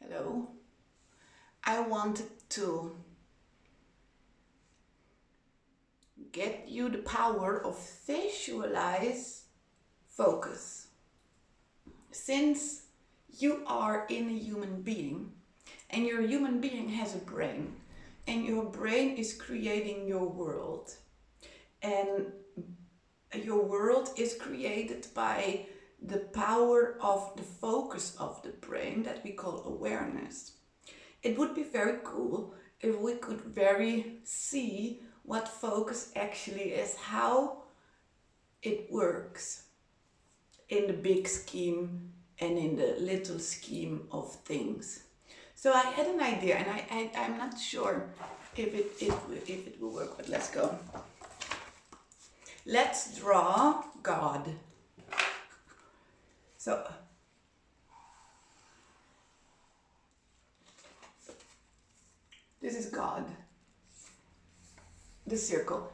Hello. I wanted to get you the power of visualize focus. Since you are in a human being and your human being has a brain and your brain is creating your world, and your world is created by the power of the focus of the brain that we call awareness. It would be very cool if we could see what focus actually is, how it works in the big scheme and in the little scheme of things. So I had an idea, and I'm not sure if it will work, but let's go. Let's draw God. So this is God, the circle,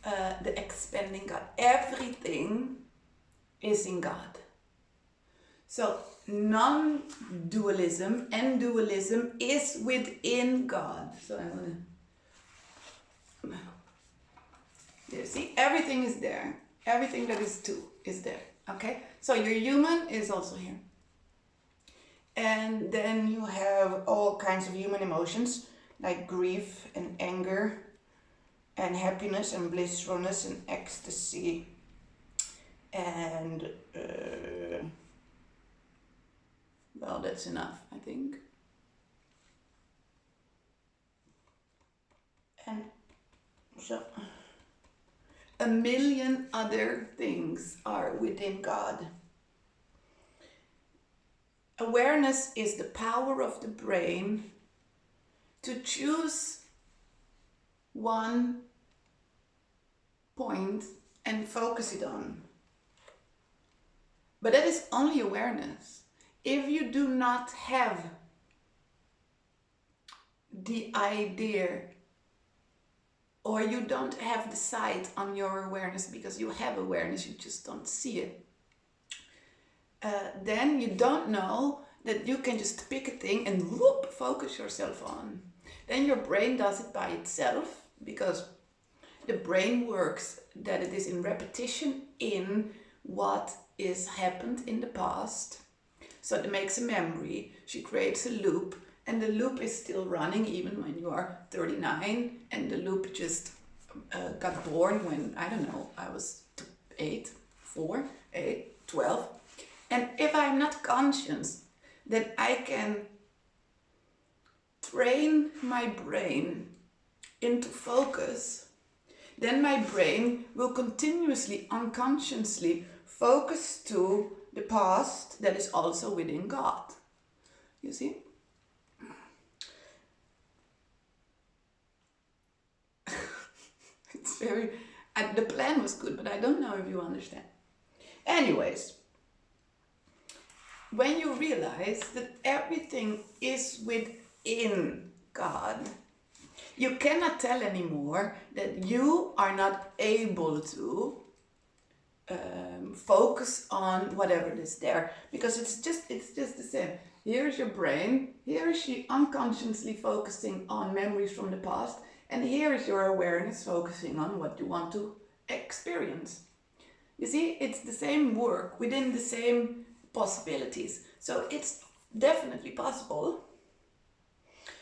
the expanding God. Everything is in God. So non-dualism and dualism is within God. So I'm gonna, you see, everything is there. Everything that is two is there. Okay, so your human is also here. And then you have all kinds of human emotions like grief and anger and happiness and blissfulness and ecstasy and well, that's enough, I think. And so a million other things are within God. Awareness is the power of the brain to choose one point and focus it on. But that is only awareness. If you do not have the idea, or you don't have the sight on your awareness because you have awareness, you just don't see it, then you don't know that you can just pick a thing and whoop, focus yourself on. Then your brain does it by itself, because the brain works that it is in repetition in what is happened in the past. So it makes a memory, she creates a loop, and the loop is still running even when you are 39, and the loop just got born when, I don't know, I was 8, 4, 8, 12. And if I'm not conscious that I can train my brain into focus, then my brain will continuously, unconsciously focus to the past that is also within God. You see? It's very... the plan was good, but I don't know if you understand. Anyways, when you realize that everything is within God, you cannot tell anymore that you are not able to focus on whatever is there, because it's just the same. Here's your brain, here is she unconsciously focusing on memories from the past, and here is your awareness focusing on what you want to experience. You see, it's the same work within the same possibilities. So it's definitely possible.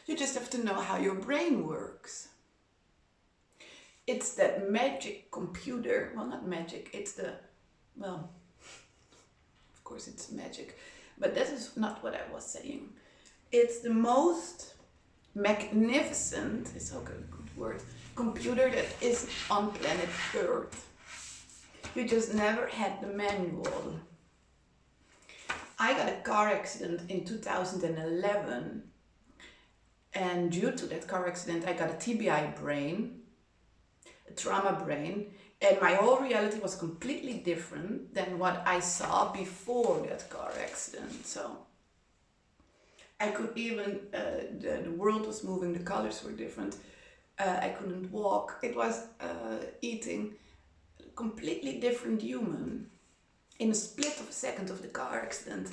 You just have to know how your brain works. It's that magic computer, well, not magic, it's the, well, of course it's magic, but that is not what I was saying. It's the most magnificent, it's okay, good word, computer that is on planet Earth. You just never had the manual. I got a car accident in 2011, and due to that car accident I got a TBI brain, a trauma brain, and my whole reality was completely different than what I saw before that car accident. So I could even, the world was moving, the colors were different, I couldn't walk, it was eating, completely different human. In a split of a second of the car accident,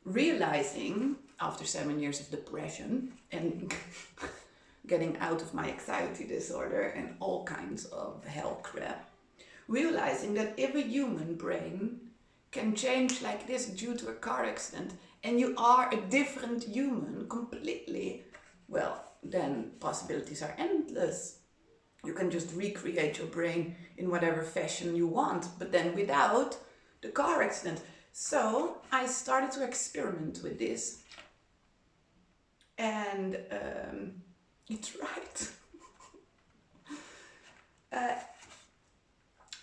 realizing after 7 years of depression and getting out of my anxiety disorder and all kinds of hell crap, realizing that if a human brain can change like this due to a car accident and you are a different human completely, well, then possibilities are endless. You can just recreate your brain in whatever fashion you want, but then without the car accident. So I started to experiment with this, and it's right.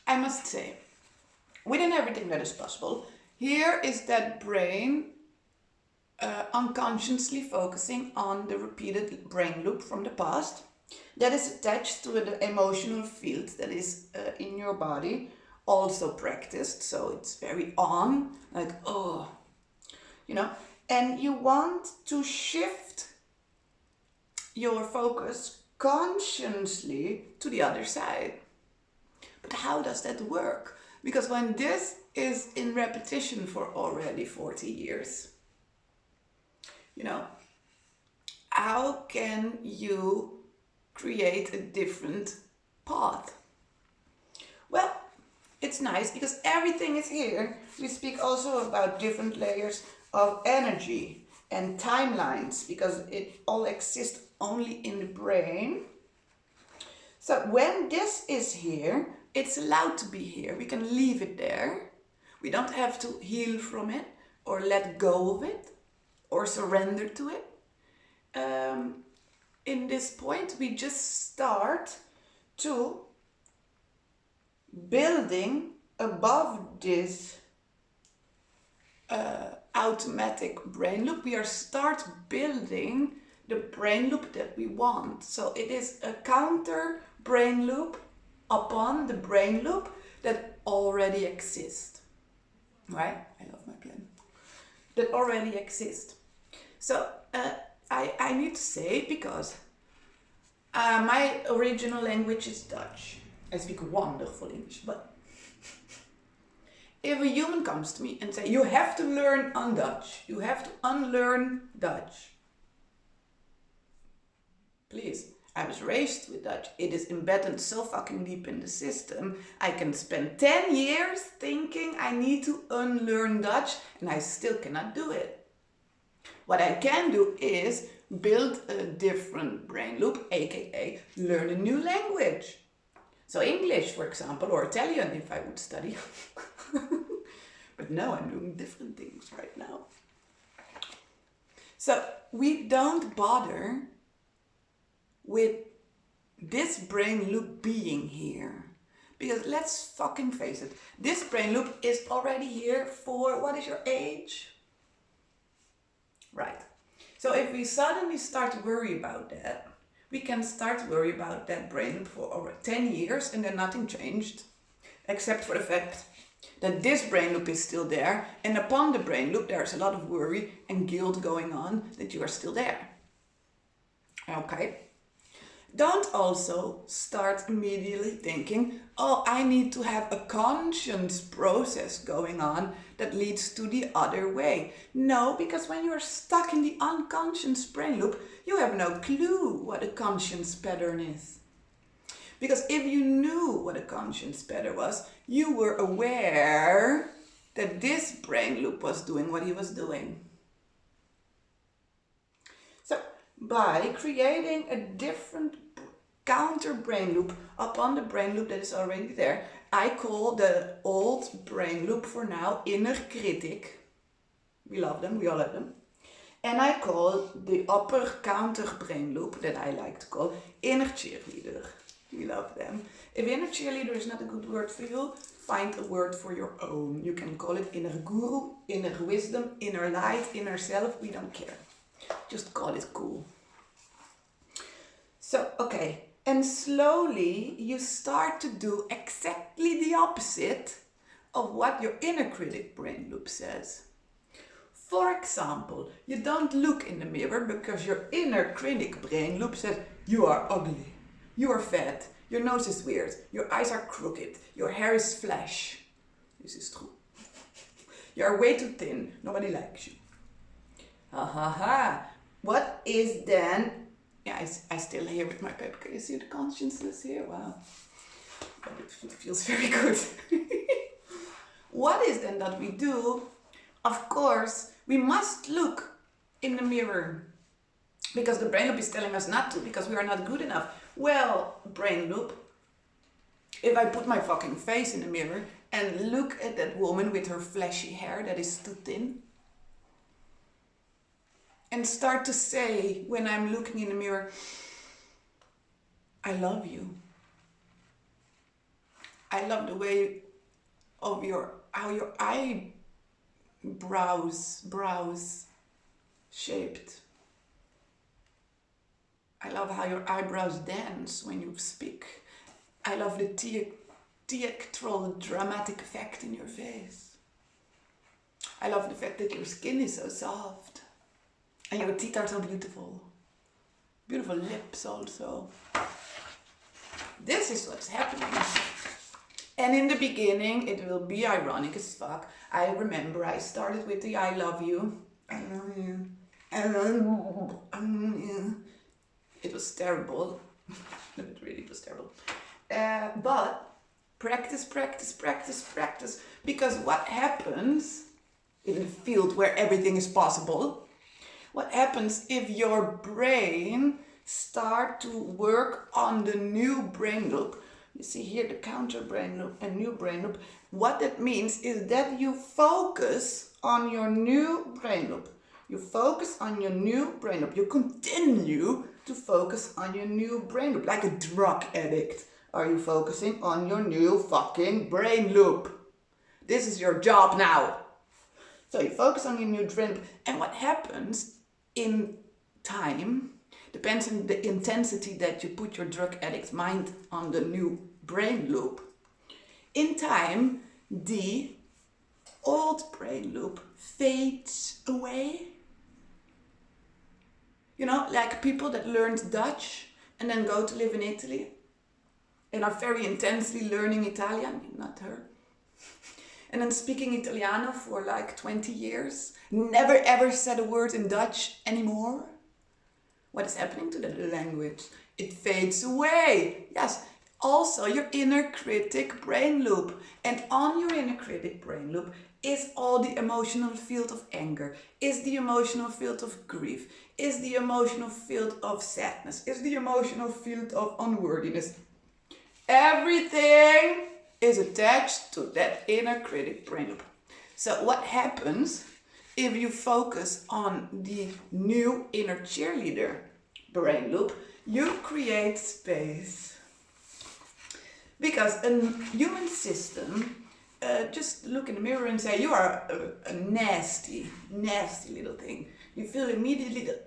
I must say, within everything that is possible, here is that brain unconsciously focusing on the repeated brain loop from the past that is attached to the emotional field that is in your body, also practiced, so it's very on, like, oh, you know, and you want to shift your focus consciously to the other side. But how does that work? Because when this is in repetition for already 40 years, you know, how can you create a different path? Well, it's nice because everything is here. We speak also about different layers of energy and timelines because it all exists only in the brain. So when this is here, it's allowed to be here. We can leave it there. We don't have to heal from it or let go of it or surrender to it. In this point, we just start to building above this automatic brain loop. We are start building the brain loop that we want. So it is a counter brain loop upon the brain loop that already exists. Right? I love my plan. That already exists. So I need to say, because my original language is Dutch. I speak wonderful English, but if a human comes to me and say, you have to learn on Dutch, you have to unlearn Dutch. Please, I was raised with Dutch. It is embedded so fucking deep in the system. I can spend 10 years thinking I need to unlearn Dutch and I still cannot do it. What I can do is build a different brain loop, aka learn a new language. So English, for example, or Italian if I would study. But no, I'm doing different things right now. So we don't bother with this brain loop being here. Because let's fucking face it, this brain loop is already here for, what is your age? Right. So if we suddenly start to worry about that, we can start to worry about that brain loop for over 10 years and then nothing changed. Except for the fact that this brain loop is still there, and upon the brain loop there's a lot of worry and guilt going on that you are still there. Okay? Don't also start immediately thinking, oh, I need to have a conscious process going on that leads to the other way. No, because when you're stuck in the unconscious brain loop, you have no clue what a conscious pattern is. Because if you knew what a conscious pattern was, you were aware that this brain loop was doing what he was doing. So, by creating a different counter brain loop upon the brain loop that is already there, I call the old brain loop for now inner critic. We love them, we all have them. And I call the upper counter brain loop, that I like to call, inner cheerleader. We love them. If inner cheerleader is not a good word for you, find a word for your own. You can call it inner guru, inner wisdom, inner light, inner self, we don't care. Just call it cool. So, okay. And slowly you start to do exactly the opposite of what your inner critic brain loop says. For example, you don't look in the mirror because your inner critic brain loop says, you are ugly, you are fat, your nose is weird, your eyes are crooked, your hair is flash. This is true. You are way too thin, nobody likes you. Ha ha ha. What is then? Yeah, I still here with my paper. Can you see the consciousness here? Wow. But it feels very good. What is then that we do? Of course, we must look in the mirror. Because the brain loop is telling us not to, because we are not good enough. Well, brain loop, if I put my fucking face in the mirror and look at that woman with her fleshy hair that is too thin, and start to say, when I'm looking in the mirror, I love you. I love the way of how your brows shaped. I love how your eyebrows dance when you speak. I love the theatrical dramatic effect in your face. I love the fact that your skin is so soft. And your teeth are so beautiful. Beautiful lips also. This is what's happening. And in the beginning, it will be ironic as fuck. I remember I started with the I love you. I love you. I love you. It was terrible. It really was terrible. But practice. Because what happens in a field where everything is possible, what happens if your brain start to work on the new brain loop? You see here the counter brain loop and new brain loop. What that means is that you focus on your new brain loop. You focus on your new brain loop. You continue to focus on your new brain loop. Like a drug addict, are you focusing on your new fucking brain loop? This is your job now. So you focus on your new brain loop. And what happens in time depends on the intensity that you put your drug addict's mind on the new brain loop. In time, the old brain loop fades away. You know, like people that learned Dutch and then go to live in Italy and are very intensely learning Italian, not her, and then speaking Italiano for like 20 years, never ever said a word in Dutch anymore. What is happening to the language? It fades away. Yes, also your inner critic brain loop. And on your inner critic brain loop is all the emotional field of anger, is the emotional field of grief, is the emotional field of sadness, is the emotional field of unworthiness. Everything is attached to that inner critic brain loop. So what happens if you focus on the new inner cheerleader brain loop? You create space. Because a human system, just look in the mirror and say, you are a nasty, nasty little thing. You feel immediately the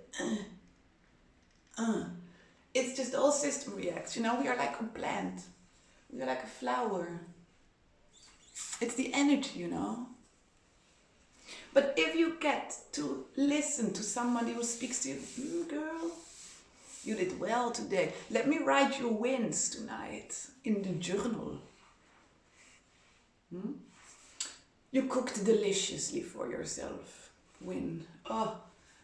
It's just all system reacts. You know, we are like a plant. We are like a flower. It's the energy, you know. But if you get to listen to somebody who speaks to you, girl, you did well today. Let me write your wins tonight in the journal. You cooked deliciously for yourself. Win. Oh,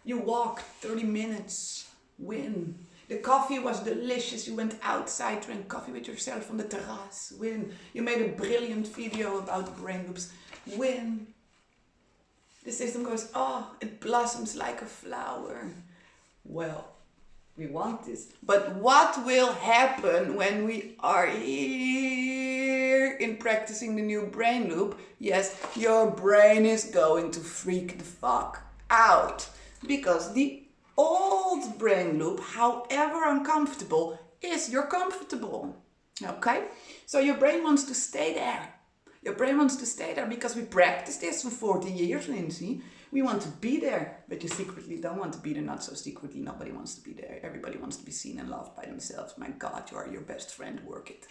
you walked 30 minutes. Win. The coffee was delicious. You went outside, drank coffee with yourself on the terrace. Win. You made a brilliant video about brain loops. Win. The system goes, oh, it blossoms like a flower. Well, we want this. But what will happen when we are here in practicing the new brain loop? Yes, your brain is going to freak the fuck out. Because the old brain loop, however uncomfortable, is you're comfortable. Okay? So your brain wants to stay there. Your brain wants to stay there because we practiced this for 40 years, Lincy. We want to be there, but you secretly don't want to be there, not so secretly. Nobody wants to be there. Everybody wants to be seen and loved by themselves. My God, you are your best friend, work it.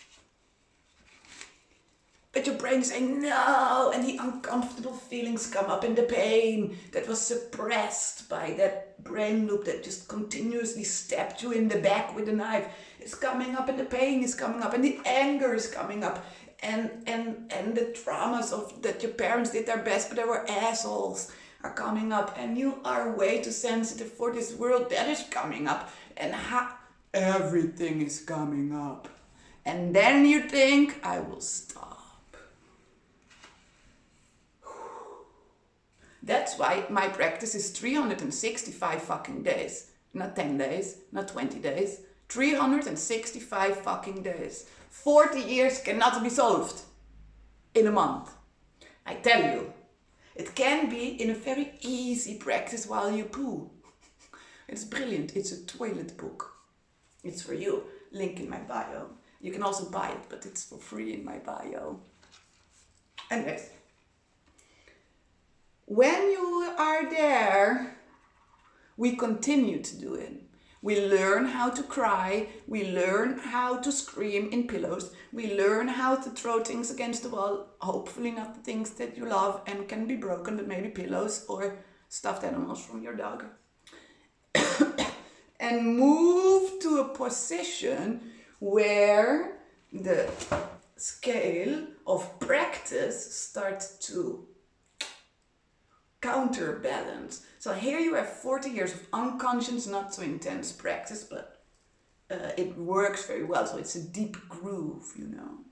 But your brain is saying no, and the uncomfortable feelings come up, and the pain that was suppressed by that brain loop that just continuously stabbed you in the back with a knife is coming up, and the pain is coming up, and the anger is coming up. And the traumas of that your parents did their best, but they were assholes. are coming up, and you are way too sensitive for this world that is coming up, and everything is coming up. And then you think, I will stop. That's why my practice is 365 fucking days. Not 10 days, not 20 days. 365 fucking days. 40 years cannot be solved in a month. I tell you, it can be in a very easy practice while you poo. It's brilliant. It's a toilet book. It's for you. Link in my bio. You can also buy it, but it's for free in my bio. Anyways, when you are there, we continue to do it. We learn how to cry. We learn how to scream in pillows. We learn how to throw things against the wall. Hopefully not the things that you love and can be broken, but maybe pillows or stuffed animals from your dog. And move to a position where the scale of practice starts to counterbalance. So here you have 40 years of unconscious, not so intense practice, but it works very well. So it's a deep groove, you know.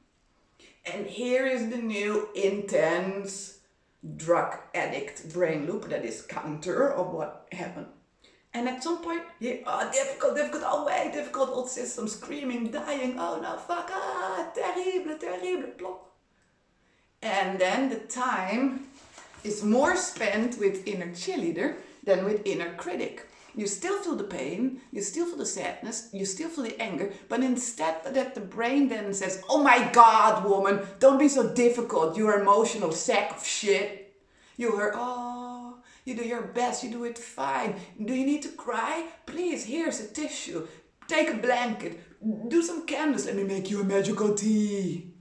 And here is the new intense drug addict brain loop that is counter of what happened. And at some point, difficult, oh wait, difficult, old system, screaming, dying, oh no, fuck, terrible, terrible, plop. And then the time is more spent with inner cheerleader than with inner critic. You still feel the pain, you still feel the sadness, you still feel the anger, but instead that the brain then says, oh my God, woman, don't be so difficult, you're emotional sack of shit. You heard, oh, you do your best, you do it fine. Do you need to cry? Please, here's a tissue. Take a blanket, do some candles, let me make you a magical tea.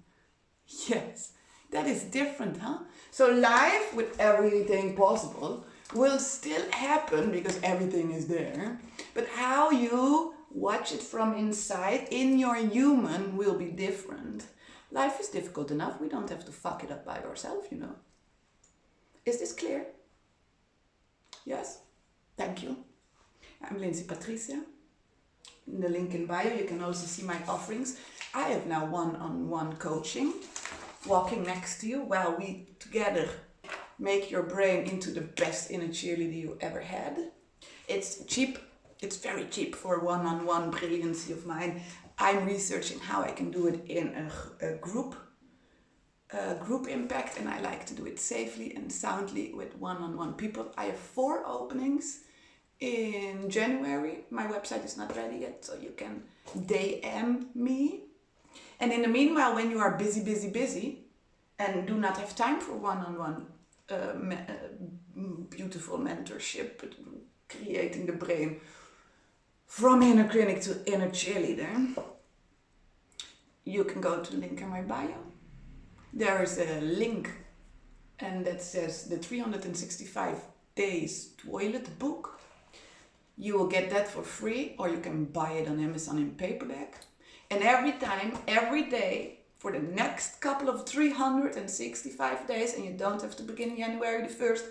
Yes, that is different, huh? So life with everything possible will still happen because everything is there. But how you watch it from inside in your human will be different. Life is difficult enough. We don't have to fuck it up by ourselves, you know. Is this clear? Yes? Thank you. I'm Lincy Patricia. In the link in bio, you can also see my offerings. I have now one-on-one coaching, walking next to you while we together make your brain into the best inner cheerleader you ever had. It's cheap. It's very cheap for one-on-one brilliancy of mine. I'm researching how I can do it in a group impact, and I like to do it safely and soundly with one-on-one people. I have 4 openings in January. My website is not ready yet, so you can DM me. And in the meanwhile, when you are busy and do not have time for one-on-one beautiful mentorship, creating the brain from inner critic to inner cheerleader, you can go to the link in my bio. There is a link and that says the 365 days toilet book. You will get that for free, or you can buy it on Amazon in paperback. And every day, for the next couple of 365 days, and you don't have to begin January the 1st,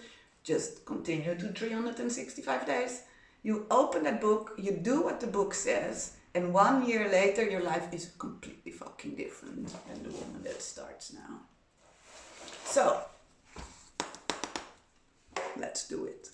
just continue to 365 days. You open that book, you do what the book says, and 1 year later your life is completely fucking different than the woman that starts now. So, let's do it.